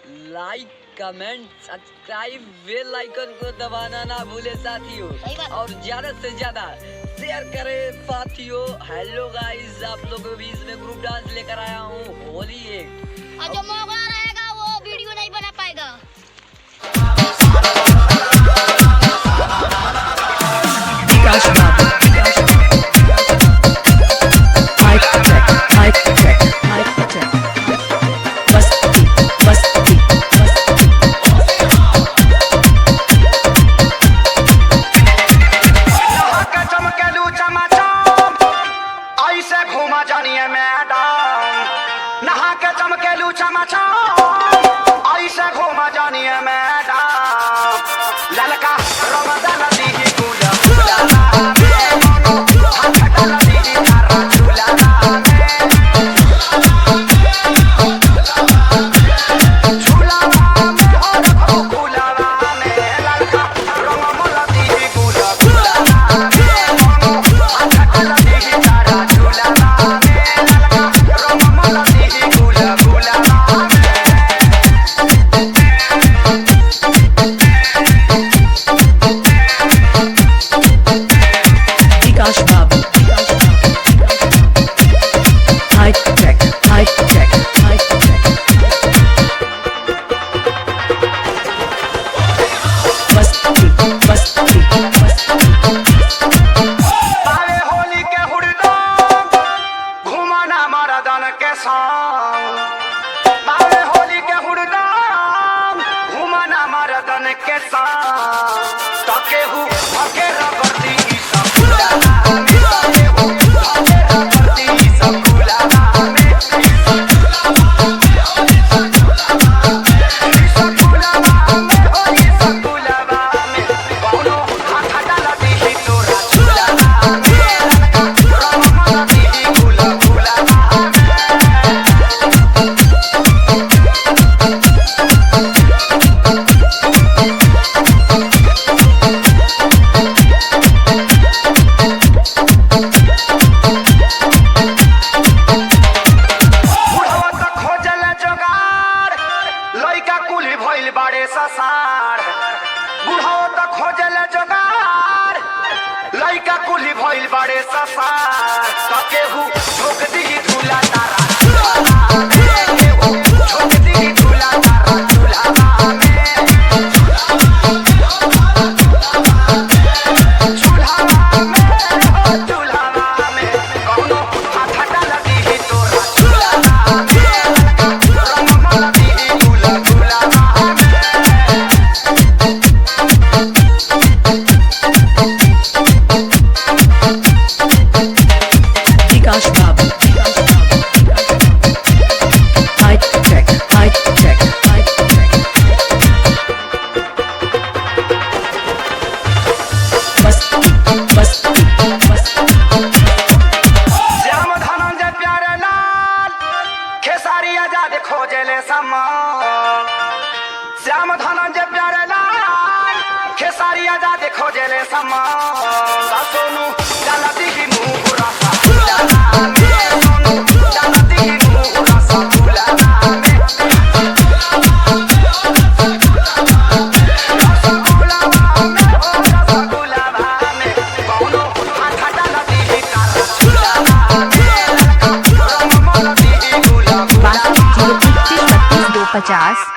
लाइक comment subscribe बेल icon को दबाना ना भूले साथियों, और ज्यादा से ज्यादा शेयर करें साथियों। हेलो गाइस, आप लोगों के बीच में ग्रुप डांस लेकर आया हूँ होली एक। जो मौका रहेगा वो वीडियो नहीं बना पाएगा। घूमा जानिए मैडम, नहा के चमकेलू चमचा ऐसे घूमा जानिए मैडम, ललका रमजान दी गुला के साथ ताके हूँ आके रगड़ती ई सब गुलाबा में, ताके हूँ आके रगड़ती ई सब गुलाबा में, ई सब गुलाबा में हो ई सब गुलाबा में, कौनो हाथ डालती ही तोरा झुलाबा में, रममा दी गुलाबा में। बड़े ससार बुढ़ाओ तो खोजल जोगार, लइका कुली भइल बड़े ससार, केहू ठोक दी झूला तारा झूला में, केहू ठोक दी झूला तारा झूला में, झूला में कौनो हाथ डाल दी तोरा झूला में, रममा दी गुला गुला खोजले समान, श्याम धनंजय प्यारे लाल खेसारी आजाद खोजले समान, सोनू जानती ही मुँह रसा गुलाबा में, सोनू जानती ही मुँह रसा गुलाबा में, रसगुलाबा में हो रसगुलाबा में, कौनो हाथ डालती ही तारा झूलाबा में, रममा दी गुलाबा 50